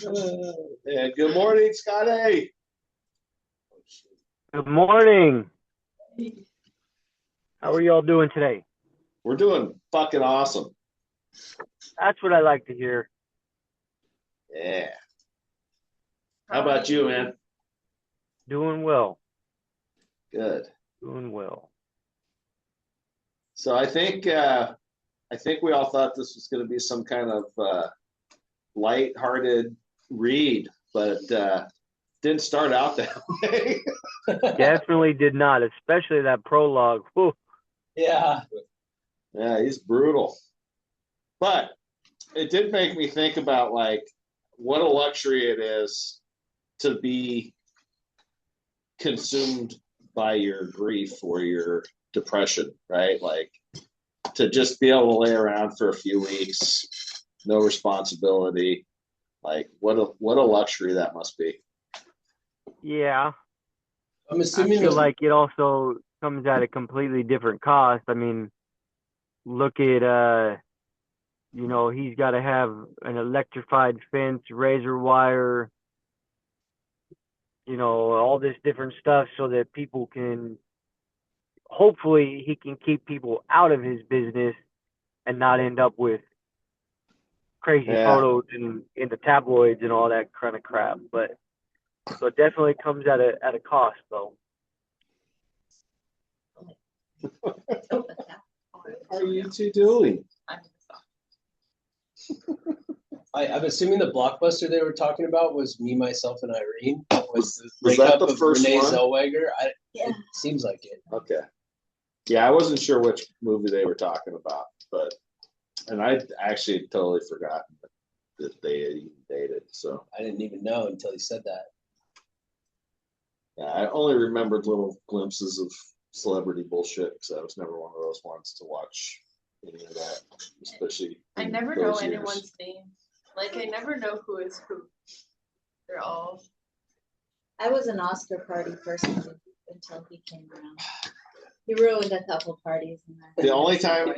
And good morning, Scotty. Good morning. How are y'all doing today? We're doing fucking awesome. That's what I like to hear. Yeah. How about you, man? Doing well. Good. Doing well. So I think we all thought this was going to be some kind of lighthearted read, but didn't start out that way. Definitely did not, especially that prologue. Whew. Yeah, he's brutal. But it did make me think about like what a luxury it is to be consumed by your grief or your depression, right? Like to just be able to lay around for a few weeks, no responsibility. Like what a luxury that must be. Yeah. I'm assuming I feel like it also comes at a completely different cost. I mean, look at he's got to have an electrified fence, razor wire, all this different stuff so that people can, hopefully he can keep people out of his business and not end up with crazy photos in the tabloids and all that kind of crap. But so it definitely comes at a cost, though. What are you two doing? I'm assuming the blockbuster they were talking about was Me, Myself, and Irene. Was the that the first Renee one? Zellweger? It seems like it. Okay. Yeah, I wasn't sure which movie they were talking about, and I actually totally forgotten that they had even dated. So I didn't even know until he said that. Yeah, I only remembered little glimpses of celebrity bullshit because I was never one of those ones to watch any of that, especially. I never know anyone's name. Like I never know who is who. They're all. I was an Oscar party person until he came around. He ruined a couple parties. The only time,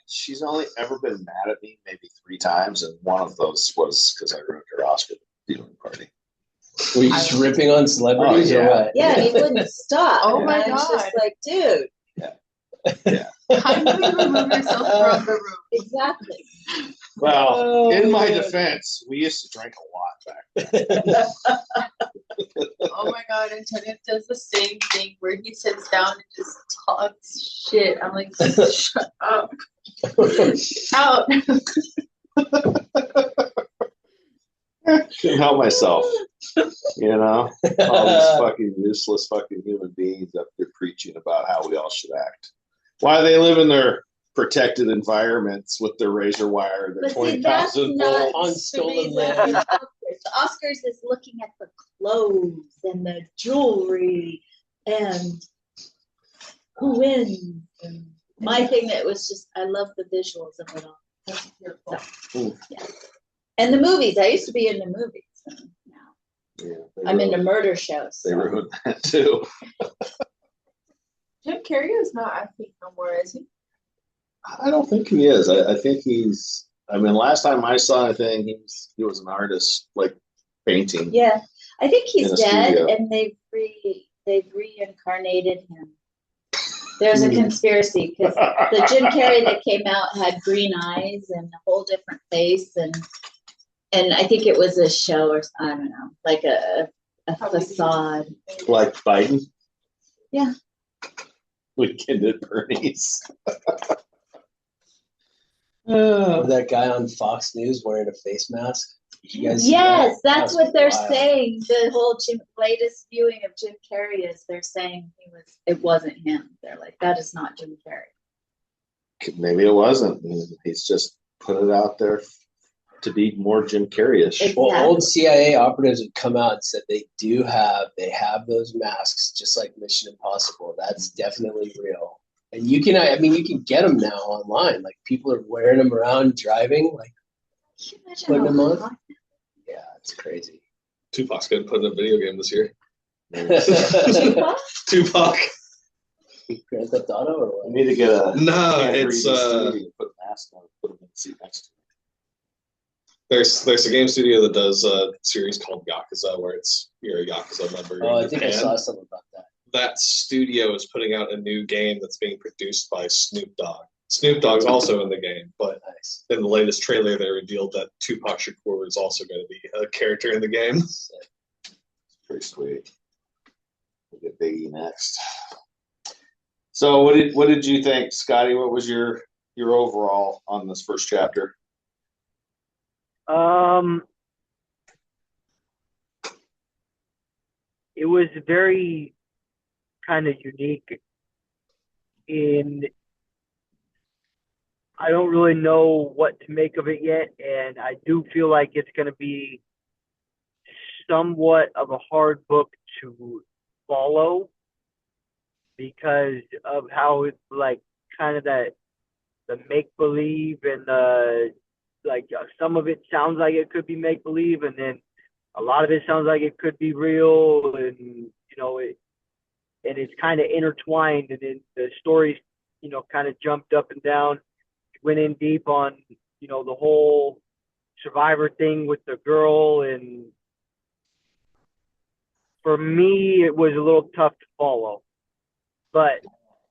she's only ever been mad at me maybe 3 times, and one of those was because I ruined her Oscar viewing party. Were you just ripping on celebrities or what? Yeah, he wouldn't stop. Oh my God. I was just like, dude. Yeah. How do you remove yourself from the room? Exactly. Well, in my defense, we used to drink a lot back then. Oh my God, Antonio does the same thing where he sits down and just talks shit. I'm like, shut up. Out. Couldn't help myself. All these fucking useless fucking human beings up there preaching about how we all should act. Why they live in their protected environments with their razor wire, their 20,000 volt on stolen land. The Oscars is looking at the clothes and the jewelry and who wins. And my thing that was just, I love the visuals of it all. So, yeah. And the movies. I used to be into movies. So now I'm into murder shows. They ruined that too. Jim Carrey is not acting no more, is he? I don't think he is. I think he's. Last time I saw anything, he was an artist, like painting. Yeah, I think he's dead, studio. and they've reincarnated him. There's a conspiracy because the Jim Carrey that came out had green eyes and a whole different face, and I think it was a show or I don't know, like a facade. Like Biden. Yeah. Weekend at Bernie's. That guy on Fox News wearing a face mask. You guys Yes, that's what they're wild. saying. The whole latest viewing of Jim Carrey is they're saying it wasn't him. They're like, that is not Jim Carrey. Maybe it wasn't. He's just put it out there to be more Jim Carrey-ish. Exactly. Well, old CIA operatives would come out and said they have those masks just like Mission Impossible. That's definitely real. And you can get them now online. Like people are wearing them around driving, like putting them on. Yeah, it's crazy. Tupac's gonna put in a video game this year. Tupac. Grand Theft Auto or what? I need to get a. No, it's put a mask on, put him in the seat next to There's a game studio that does a series called Yakuza, where you're a Yakuza member Oh, in I think I Japan. saw something about that. That studio is putting out a new game that's being produced by Snoop Dogg. Snoop Dogg's also in the game, but Nice. in the latest trailer, they revealed that Tupac Shakur is also going to be a character in the game. It's pretty sweet. We'll get Biggie next. So what did you think, Scotty? What was your overall on this first chapter? It was very kind of unique in I don't really know what to make of it yet, and I do feel like it's going to be somewhat of a hard book to follow because of how it's like kind of that the make believe and the like some of it sounds like it could be make believe, and then a lot of it sounds like it could be real, and and it's kind of intertwined, and then the stories kind of jumped up and down, went in deep on the whole survivor thing with the girl, and for me it was a little tough to follow, but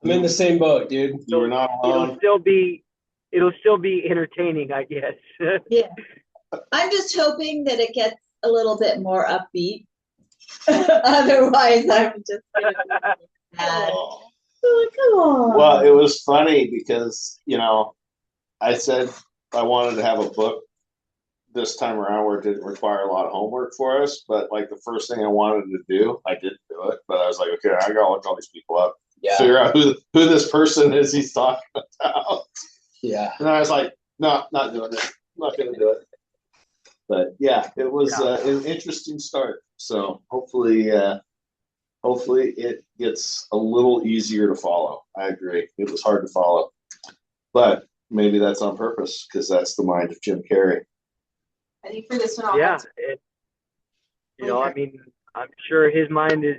I'm in the same boat, dude. You were not alone. it'll still be entertaining, I guess. Yeah. I'm just hoping that it gets a little bit more upbeat. Otherwise, I'm just gonna be sad. Oh, come on. Well, it was funny because, I said I wanted to have a book this time around where it didn't require a lot of homework for us, but like the first thing I wanted to do, I didn't do it, but I was like, okay, I gotta look all these people up, figure out who this person is he's talking about. Yeah. And I was like, no, not doing it. I'm not gonna do it. But yeah, it was an interesting start. So hopefully it gets a little easier to follow. I agree. It was hard to follow, but maybe that's on purpose because that's the mind of Jim Carrey. I think for this one, I'll Yeah, have to- I mean, I'm sure his mind is,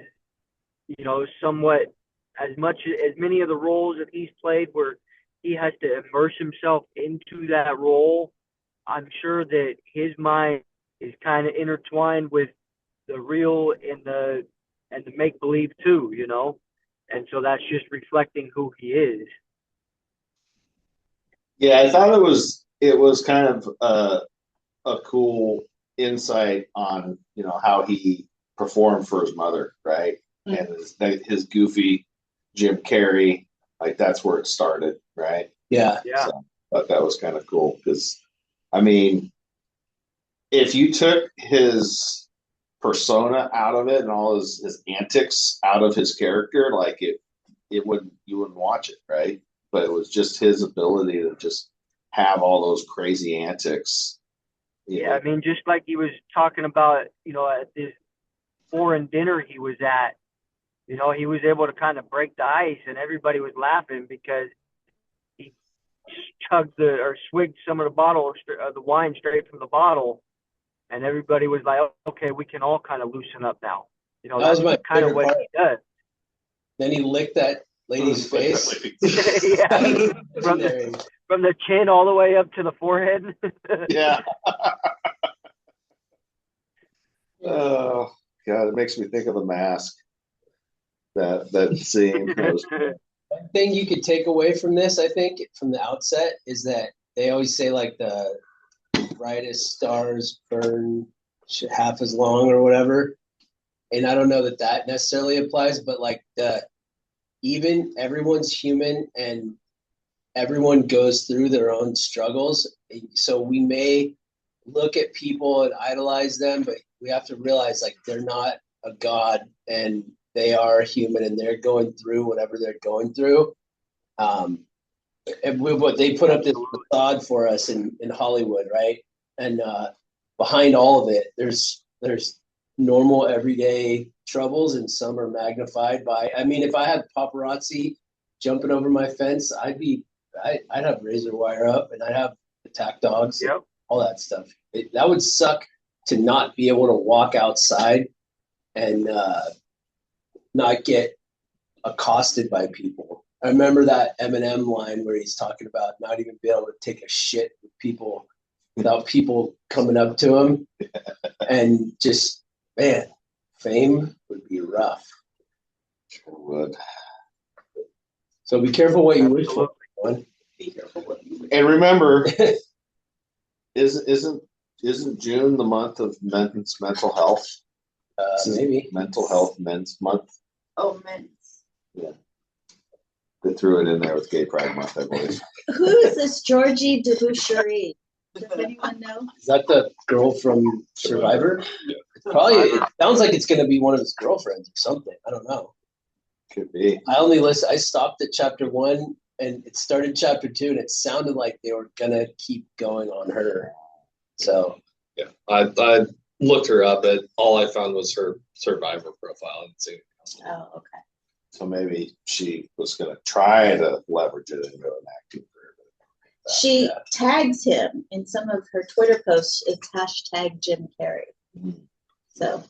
somewhat as many of the roles that he's played where he has to immerse himself into that role. I'm sure that his mind is kind of intertwined with the real and the make believe too, and so that's just reflecting who he is. Yeah, I thought it was kind of a cool insight on how he performed for his mother, right? And his goofy Jim Carrey, like that's where it started, right? Yeah. So I thought that was kind of cool because, I mean, if you took his persona out of it and all his antics out of his character, like you wouldn't watch it, right? But it was just his ability to just have all those crazy antics. Yeah, I mean, just like he was talking about, at this foreign dinner he was at, he was able to kind of break the ice, and everybody was laughing because he swigged some of the wine straight from the bottle, and everybody was like, okay, we can all kind of loosen up now. That was my kind of favorite what part. he does. Then he licked that lady's face. Yeah, from the chin all the way up to the forehead. Yeah. Oh God, it makes me think of The Mask. That scene. One thing you could take away from this, I think, from the outset, is that they always say like the brightest stars burn half as long or whatever. And I don't know that necessarily applies, but like even everyone's human and everyone goes through their own struggles. So we may look at people and idolize them, but we have to realize like they're not a god and they are human and they're going through whatever they're going through. And they put up this facade for us in Hollywood, right? And behind all of it, there's normal everyday troubles, and some are magnified by. I mean, if I had paparazzi jumping over my fence, I'd have razor wire up, and I'd have attack dogs, all that stuff. That would suck to not be able to walk outside and not get accosted by people. I remember that Eminem line where he's talking about not even being able to take a shit with people, without people coming up to him, and just, man, fame would be rough. Sure would. So be careful what you wish for. Everyone. Be careful what you And remember, isn't June the month of men's mental health? Maybe Mental health men's month. Oh, man. Yeah. They threw it in there with Gay Pride Month, I believe. Who is this Georgie Deboucherie? Does anyone know? Is that the girl from Survivor? Yeah. Probably. It sounds like it's going to be one of his girlfriends or something. I don't know. Could be. I stopped at chapter 1 and it started chapter 2, and it sounded like they were going to keep going on her. So Yeah, I looked her up, but all I found was her Survivor profile. I didn't see anything else. Oh, okay. So maybe she was going to try to leverage it into an acting career. She Yeah. tags him in some of her Twitter posts. It's hashtag Jim Carrey. So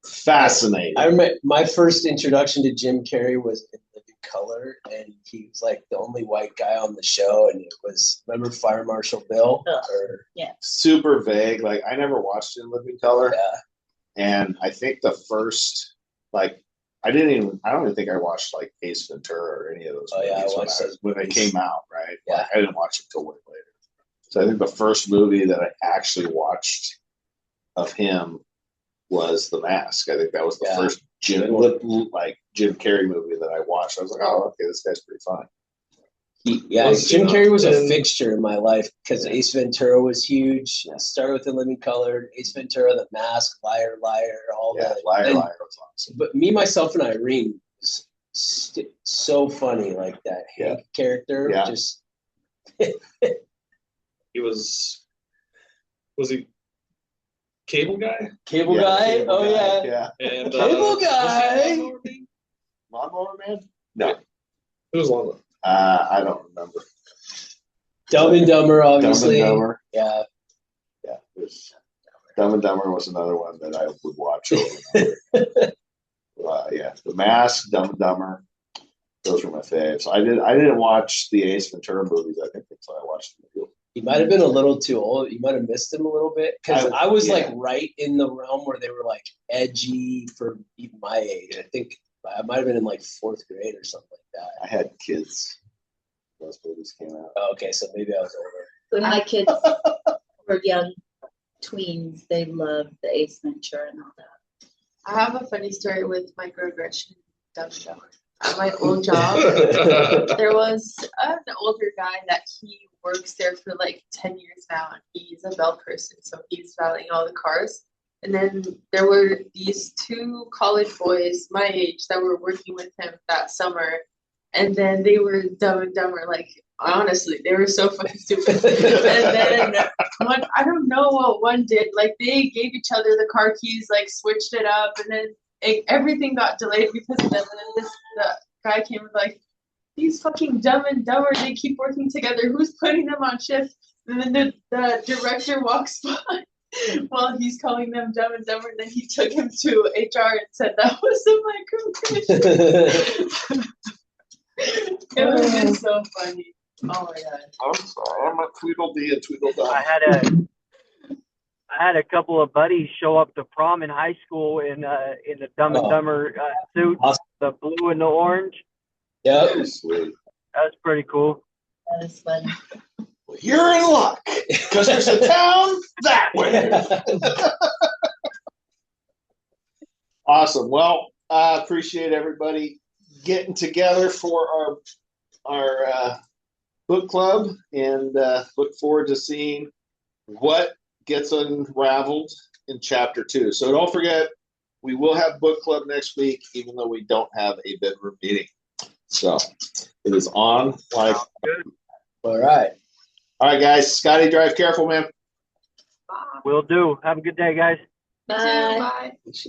Fascinating. I remember my first introduction to Jim Carrey was in Living Color, and he was like the only white guy on the show, and it was, remember Fire Marshal Bill? Ugh. Or, Super vague. Like, I never watched it in Living Color. yeah. And I think the first, like, I don't even think I watched like Ace Ventura or any of those Oh, yeah, I movies watched those when they movies. came out, right? Yeah. Like, I didn't watch it till way later. So I think the first movie that I actually watched of him was The Mask. I think that was the Yeah. first Jim Carrey movie that I watched. I was like, oh, okay, this guy's pretty fun. Jim Carrey was a in- fixture in my life because Ace Ventura was huge. I started with The Living Color, Ace Ventura, The Mask, Liar, all Yeah, that. Liar And- Liar was awesome. But Me, Myself, and Irene was so funny, like that Hank character. Yeah. Just He was he Cable Guy? Cable Yeah, Guy. Cable Oh, Guy, yeah. yeah. And Cable was he Guy. Lawnmower Man? Lawnmower Man? No, Who was Lawnmower? I don't remember. Dumb and Dumber, obviously. Dumb and Dumber. Yeah. Yeah, Dumb and Dumber was another one that I would watch over and over. Yeah, The Mask, Dumb and Dumber, those were my faves. I didn't watch the Ace Ventura movies. I think until I watched them. He might have been a little too old. You might have missed him a little bit because I was like yeah. right in the realm where they were like edgy for even my age. I think I might have been in like 4th grade or something like that. I had kids. Those movies came out. Oh, okay, so maybe I was older. when my kids were young tweens, they loved the Ace Ventura and all that. I have a funny story with microaggression dumb show. At my old job, there was an older guy that he works there for like 10 years now, and he's a bell person, so he's valeting all the cars. And then there were these 2 college boys my age that were working with him that summer, and then they were Dumb and Dumber. Like, honestly, they were so fucking stupid. And then I don't know what one did. Like, they gave each other the car keys, like switched it up, and then everything got delayed because of them. And then the guy came with like, these fucking Dumb and Dumber, they keep working together. Who's putting them on shift? And then the director walks by while he's calling them Dumb and Dumber. And then he took him to HR and said that was a microaggression. It would have been so funny. Oh my god. I'm sorry. I'm a Tweedledee and Tweedledum. I had a couple of buddies show up to prom in high school in the Dumb and Dumber suits, Awesome. the blue and the orange. Yep. Sweet. That was pretty cool. That is funny. Well, you're in luck because there's a town that way. Awesome. Well, I appreciate everybody getting together for our book club, and look forward to seeing what gets unraveled in chapter 2. So don't forget, we will have book club next week, even though we don't have a bedroom meeting. So it is on like. All right. All right, guys. Scotty, drive careful, man. Will do. Have a good day, guys. Bye. Bye.